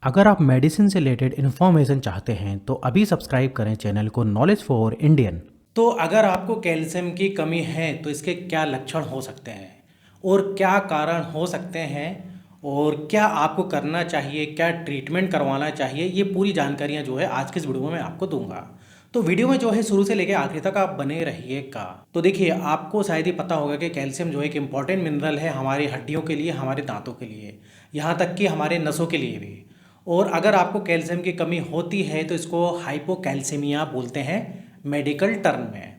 अगर आप मेडिसिन से रिलेटेड इन्फॉर्मेशन चाहते हैं तो अभी सब्सक्राइब करें चैनल को नॉलेज फॉर इंडियन। तो अगर आपको कैल्शियम की कमी है तो इसके क्या लक्षण हो सकते हैं और क्या कारण हो सकते हैं और क्या आपको करना चाहिए, क्या ट्रीटमेंट करवाना चाहिए, ये पूरी जानकारियाँ जो है आज के इस वीडियो में मैं आपको दूंगा। तो वीडियो में जो है शुरू से लेकर आखिर तक आप बने रहिएगा। तो देखिए, आपको शायद ही पता होगा कि कैल्शियम जो है एक इम्पॉर्टेंट मिनरल है हमारी हड्डियों के लिए, हमारे दांतों के लिए, यहाँ तक कि हमारे नसों के लिए भी। और अगर आपको कैल्शियम की कमी होती है तो इसको हाइपोकैल्सीमिया बोलते हैं मेडिकल टर्म में।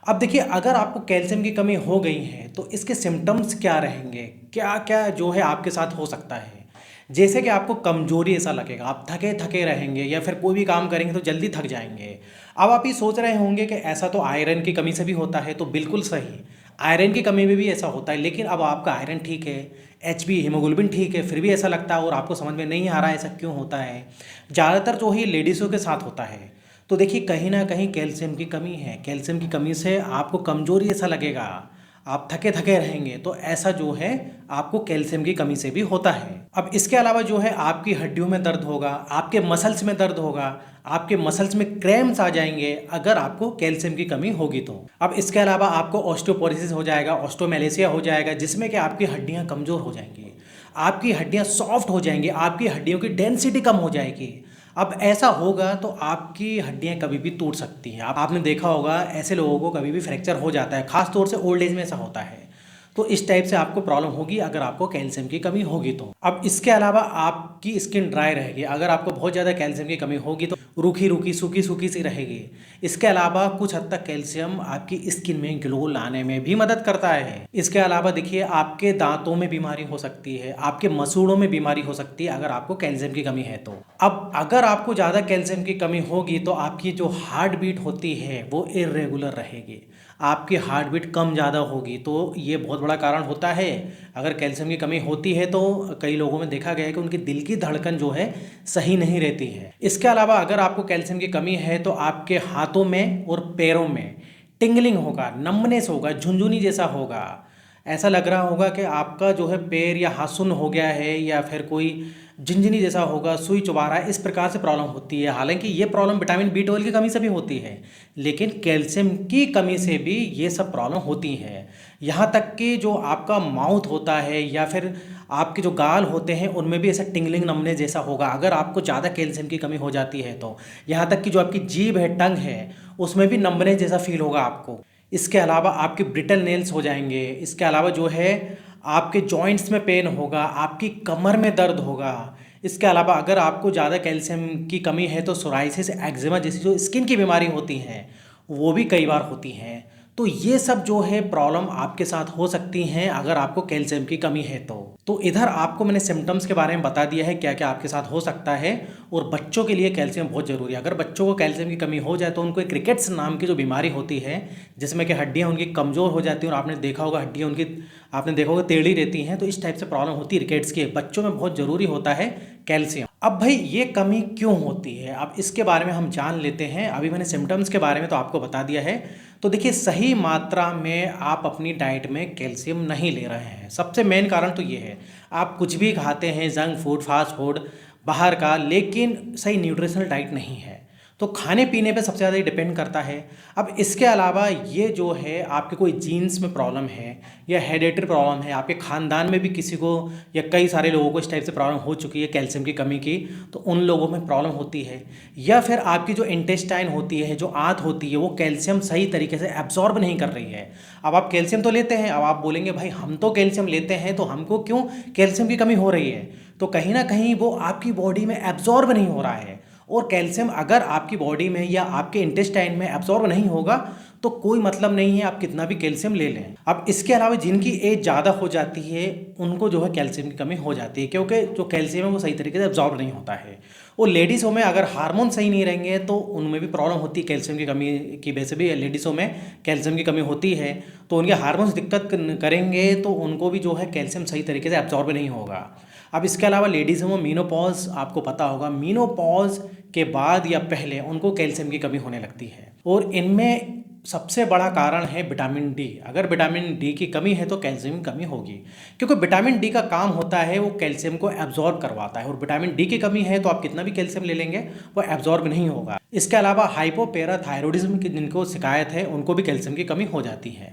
अब देखिए, अगर आपको कैल्शियम की कमी हो गई है तो इसके सिम्टम्स क्या रहेंगे, क्या क्या जो है आपके साथ हो सकता है। जैसे कि आपको कमजोरी ऐसा लगेगा, आप थके थके रहेंगे या फिर कोई भी काम करेंगे तो जल्दी थक जाएंगे। अब आप ये सोच रहे होंगे कि ऐसा तो आयरन की कमी से भी होता है, तो बिल्कुल सही, आयरन की कमी में भी ऐसा होता है। लेकिन अब आपका आयरन ठीक है, एचबी हीमोग्लोबिन ठीक है, फिर भी ऐसा लगता है और आपको समझ में नहीं आ रहा है ऐसा क्यों होता है। ज़्यादातर जो है लेडीज़ों के साथ होता है। तो देखिए, कहीं ना कहीं कैल्शियम की कमी है। कैल्शियम की कमी से आपको कमजोरी ऐसा लगेगा, आप थके थके रहेंगे, तो ऐसा जो है आपको कैल्शियम की कमी से भी होता है। अब इसके अलावा जो है आपकी हड्डियों में दर्द होगा, आपके मसल्स में दर्द होगा, आपके मसल्स में क्रैम्प्स आ जाएंगे अगर आपको कैल्शियम की कमी होगी तो। अब इसके अलावा आपको ऑस्टियोपोरोसिस हो जाएगा, ऑस्टोमेलेसिया हो जाएगा, जिसमें कि आपकी हड्डियां कमज़ोर हो जाएंगी, आपकी हड्डियां सॉफ्ट हो जाएंगी, आपकी हड्डियों की डेंसिटी कम हो जाएगी। अब ऐसा होगा तो आपकी हड्डियां कभी भी टूट सकती हैं। आपने देखा होगा ऐसे लोगों को कभी भी फ्रैक्चर हो जाता है, खास तौर से ओल्ड एज में ऐसा होता है। तो इस टाइप से आपको प्रॉब्लम होगी अगर आपको कैल्शियम की कमी होगी तो। अब इसके अलावा आपकी स्किन ड्राई रहेगी, अगर आपको बहुत ज़्यादा कैल्शियम की कमी होगी तो रूखी रूखी सूखी सूखी सी रहेगी। इसके अलावा कुछ हद तक कैल्शियम आपकी स्किन में ग्लो लाने में भी मदद करता है। इसके अलावा देखिए, आपके दांतों में बीमारी हो सकती है, आपके मसूड़ों में बीमारी हो सकती है अगर आपको कैल्शियम की कमी है तो। अब अगर आपको ज़्यादा कैल्शियम की कमी होगी तो आपकी जो हार्ट बीट होती है वो इरेगुलर रहेगी, आपकी हार्ट बीट कम ज़्यादा होगी। तो ये बहुत बड़ा कारण होता है। अगर कैल्शियम की कमी होती है तो कई लोगों में देखा गया है कि उनकी दिल की धड़कन जो है सही नहीं रहती है। इसके अलावा अगर आपको कैल्शियम की कमी है तो आपके हाथों में और पैरों में टिंगलिंग होगा, नमनेस होगा, झुंझुनी जैसा होगा, ऐसा लग रहा होगा कि आपका जो है पैर या हाथ सुन्न हो गया है या फिर कोई झिंझिनी जैसा होगा, सुई चुभा रहा है, इस प्रकार से प्रॉब्लम होती है। हालांकि ये प्रॉब्लम विटामिन बी 12 की कमी से भी होती है, लेकिन कैल्शियम की कमी से भी ये सब प्रॉब्लम होती है। यहाँ तक कि जो आपका माउथ होता है या फिर आपके जो गाल होते हैं उनमें भी ऐसा टिंगलिंग नमने जैसा होगा अगर आपको ज़्यादा कैल्शियम की कमी हो जाती है तो। यहाँ तक कि जो आपकी जीभ है, टंग है, उसमें भी नमने जैसा फील होगा आपको। इसके अलावा आपके ब्रिटल नेल्स हो जाएंगे। इसके अलावा जो है आपके जॉइंट्स में पेन होगा, आपकी कमर में दर्द होगा। इसके अलावा अगर आपको ज़्यादा कैल्शियम की कमी है तो सोराइसिस, एक्जिमा जैसी जो स्किन की बीमारी होती हैं वो भी कई बार होती हैं। तो ये सब जो है प्रॉब्लम आपके साथ हो सकती हैं अगर आपको कैल्शियम की कमी है तो इधर आपको मैंने सिम्टम्स के बारे में बता दिया है क्या क्या आपके साथ हो सकता है। और बच्चों के लिए कैल्शियम बहुत ज़रूरी है। अगर बच्चों को कैल्शियम की कमी हो जाए तो उनको एक रिकेट्स नाम की जो बीमारी होती है, जिसमें कि हड्डियाँ उनकी कमज़ोर हो जाती हैं और आपने देखा होगा हड्डियाँ उनकी, आपने देखा होगा, टेढ़ी रहती हैं। तो इस टाइप से प्रॉब्लम होती है रिकेट्स की। बच्चों में बहुत ज़रूरी होता है कैल्शियम। अब भाई ये कमी क्यों होती है, अब इसके बारे में हम जान लेते हैं। अभी मैंने सिम्टम्स के बारे में तो आपको बता दिया है। तो देखिए, सही मात्रा में आप अपनी डाइट में कैल्शियम नहीं ले रहे हैं। सबसे मेन कारण तो ये है, आप कुछ भी खाते हैं, जंक फूड, फास्ट फूड, बाहर का, लेकिन सही न्यूट्रिशनल डाइट नहीं है। तो खाने पीने पे सबसे ज़्यादा डिपेंड करता है। अब इसके अलावा ये जो है आपके कोई जीन्स में प्रॉब्लम है या हेरेडिटरी प्रॉब्लम है, आपके ख़ानदान में भी किसी को या कई सारे लोगों को इस टाइप से प्रॉब्लम हो चुकी है कैल्शियम की कमी की, तो उन लोगों में प्रॉब्लम होती है। या फिर आपकी जो इंटेस्टाइन होती है, जो आंत होती है, वो कैल्शियम सही तरीके से एब्जॉर्ब नहीं कर रही है। अब आप कैल्शियम तो लेते हैं, अब आप बोलेंगे भाई हम तो कैल्शियम लेते हैं तो हमको क्यों कैल्शियम की कमी हो रही है। तो कहीं ना कहीं वो आपकी बॉडी में एब्जॉर्ब नहीं हो रहा है। और कैल्शियम अगर आपकी बॉडी में या आपके इंटेस्टाइन में एब्जॉर्ब नहीं होगा तो कोई मतलब नहीं है आप कितना भी कैल्शियम ले लें। अब इसके अलावा जिनकी एज ज़्यादा हो जाती है उनको जो है कैल्शियम की कमी हो जाती है, क्योंकि जो कैल्शियम है वो सही तरीके से एब्जॉर्ब नहीं होता है। और लेडीज़ों में अगर हार्मोन सही नहीं रहेंगे तो उनमें भी प्रॉब्लम होती है कैल्शियम की कमी की वजह से भी। लेडीज़ों में कैल्शियम की कमी होती है तो उनके हार्मोन्स दिक्कत करेंगे तो उनको भी जो है कैल्शियम सही तरीके से एब्जॉर्ब नहीं होगा। अब इसके अलावा लेडीज़ों में मीनोपॉज, आपको पता होगा, मीनोपॉज के बाद या पहले उनको कैल्शियम की कमी होने लगती है। और इनमें सबसे बड़ा कारण है विटामिन डी। अगर विटामिन डी की कमी है तो कैल्शियम की कमी होगी, क्योंकि विटामिन डी का काम होता है वो कैल्शियम को एब्जॉर्ब करवाता है, और विटामिन डी की कमी है तो आप कितना भी कैल्शियम ले लेंगे वो एब्जॉर्ब नहीं होगा। इसके अलावा हाइपोपैराथायरॉयडिज्म की जिनको शिकायत है उनको भी कैल्शियम की कमी हो जाती है।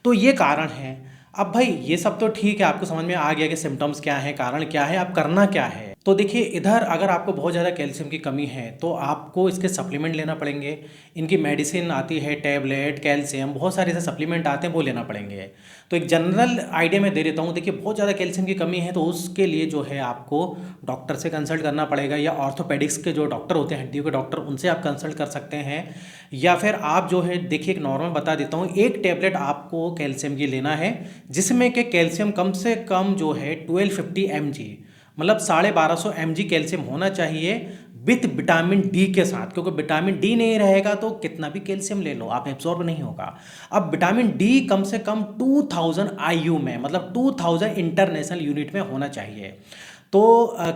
तो ये कारण है। अब भाई ये सब तो ठीक है, आपको समझ में आ गया कि सिम्टम्स क्या है, कारण क्या है, आप करना क्या है। तो देखिए, इधर अगर आपको बहुत ज़्यादा कैल्शियम की कमी है तो आपको इसके सप्लीमेंट लेना पड़ेंगे। इनकी मेडिसिन आती है, टैबलेट, कैल्शियम, बहुत सारे ऐसे सप्लीमेंट आते हैं, वो लेना पड़ेंगे। तो एक जनरल आइडिया मैं दे देता हूँ। देखिए, बहुत ज़्यादा कैल्शियम की कमी है तो उसके लिए जो है आपको डॉक्टर से कंसल्ट करना पड़ेगा, या ऑर्थोपेडिक्स के जो डॉक्टर होते हैं, हड्डियों के डॉक्टर, उनसे आप कंसल्ट कर सकते हैं। या फिर आप जो है देखिए, एक नॉर्मल बता देता हूँ, एक टैबलेट आपको कैल्शियम की लेना है जिसमें कि कैल्शियम कम से कम जो है 1250 mg, मतलब 1250 mg कैल्शियम होना चाहिए विथ विटामिन डी के साथ, क्योंकि विटामिन डी नहीं रहेगा तो कितना भी कैल्शियम ले लो आप एब्जॉर्ब नहीं होगा। अब विटामिन डी कम से कम 2000 IU में, मतलब 2000 इंटरनेशनल यूनिट में होना चाहिए। तो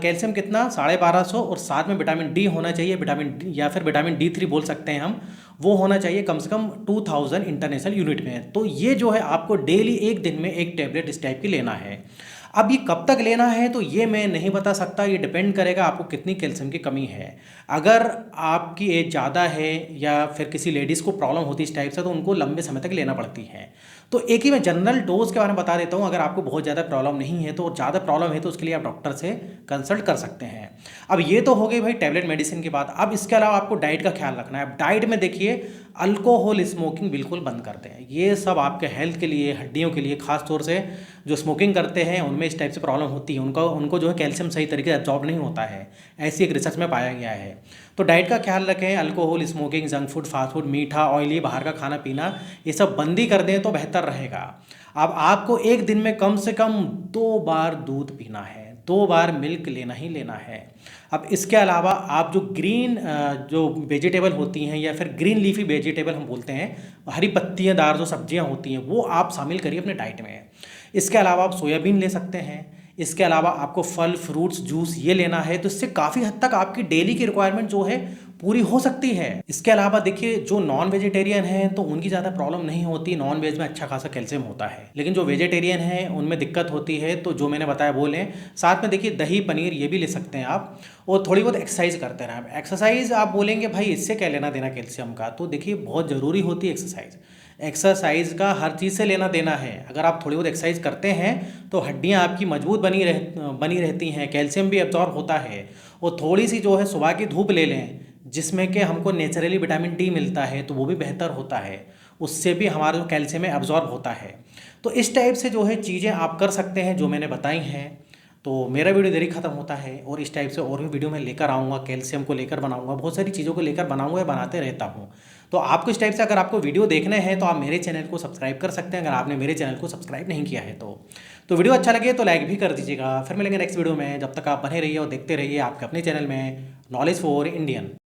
कैल्शियम कितना 1250, और साथ में विटामिन डी होना चाहिए, विटामिन डी या फिर विटामिन D3 बोल सकते हैं हम, वो होना चाहिए कम से कम 2000 इंटरनेशनल यूनिट में। तो ये जो है आपको डेली एक दिन में एक टैबलेट इस टाइप की लेना है। अब ये कब तक लेना है तो ये मैं नहीं बता सकता, ये डिपेंड करेगा आपको कितनी कैल्शियम की कमी है। अगर आपकी एज ज़्यादा है या फिर किसी लेडीज़ को प्रॉब्लम होती है इस टाइप से, तो उनको लंबे समय तक लेना पड़ती है। तो एक ही मैं जनरल डोज के बारे में बता देता हूँ। अगर आपको बहुत ज़्यादा प्रॉब्लम नहीं है, तो ज़्यादा प्रॉब्लम है तो उसके लिए आप डॉक्टर से कंसल्ट कर सकते हैं। अब ये तो हो गई भाई टैबलेट मेडिसिन की बात। अब इसके अलावा आपको डाइट का ख्याल रखना है। अब डाइट में देखिए, अल्कोहल स्मोकिंग बिल्कुल बंद कर दें। ये सब आपके हेल्थ के लिए, हड्डियों के लिए, खास तौर से जो स्मोकिंग करते हैं उनमें इस टाइप से प्रॉब्लम होती है, उनको जो है कैल्शियम सही तरीके से एब्जॉर्ब नहीं होता है, ऐसी एक रिसर्च में पाया गया है। तो डाइट का ख्याल रखें, alcohol smoking, junk food, fast food, मीठा, ऑयली, बाहर का खाना पीना, ये सब बंदी कर दें तो बेहतर रहेगा। अब आपको एक दिन में कम से कम 2 बार दूध पीना है, 2 बार मिल्क लेना ही लेना है। अब इसके अलावा आप जो ग्रीन जो वेजिटेबल होती हैं, या फिर ग्रीन लीफी वेजिटेबल हम बोलते हैं, हरी पत्तियाँदार जो सब्जियां होती हैं, वो आप शामिल करिए अपने डाइट में। इसके अलावा आप सोयाबीन ले सकते हैं। इसके अलावा आपको फल, फ्रूट्स, जूस ये लेना है, तो इससे काफ़ी हद तक आपकी डेली की रिक्वायरमेंट जो है पूरी हो सकती है। इसके अलावा देखिए, जो नॉन वेजिटेरियन हैं तो उनकी ज़्यादा प्रॉब्लम नहीं होती, नॉन वेज में अच्छा खासा कैल्शियम होता है। लेकिन जो वेजिटेरियन हैं उनमें दिक्कत होती है, तो जो मैंने बताया वो लें। साथ में देखिए, दही, पनीर ये भी ले सकते हैं आप, और थोड़ी बहुत एक्सरसाइज करते रहें। एक्सरसाइज आप बोलेंगे भाई इससे क्या लेना देना कैल्शियम का, तो देखिए बहुत ज़रूरी होती है एक्सरसाइज। एक्सरसाइज का हर चीज़ से लेना देना है। अगर आप थोड़ी बहुत एक्सरसाइज करते हैं तो हड्डियां आपकी मजबूत बनी रहती हैं, कैल्शियम भी एब्जॉर्ब होता है। और थोड़ी सी जो है सुबह की धूप ले लें, जिसमें कि हमको नेचुरली विटामिन डी मिलता है, तो वो भी बेहतर होता है, उससे भी हमारा जो कैल्शियम है एब्जॉर्ब होता है। तो इस टाइप से जो है चीज़ें आप कर सकते हैं जो मैंने बताई हैं। तो मेरा वीडियो देरी ख़त्म होता है, और इस टाइप से और भी वीडियो मैं लेकर आऊँगा, कैल्शियम को लेकर बनाऊँगा, बहुत सारी चीज़ों को लेकर बनाऊँगा या बनाते रहता हूँ। तो आपको इस टाइप से अगर आपको वीडियो देखने हैं तो आप मेरे चैनल को सब्सक्राइब कर सकते हैं, अगर आपने मेरे चैनल को सब्सक्राइब नहीं किया है तो वीडियो अच्छा लगे तो लाइक भी कर दीजिएगा। फिर मिलेंगे नेक्स्ट वीडियो में, जब तक आप बने रहिए और देखते रहिए आपके अपने चैनल में नॉलेज फॉर इंडियन।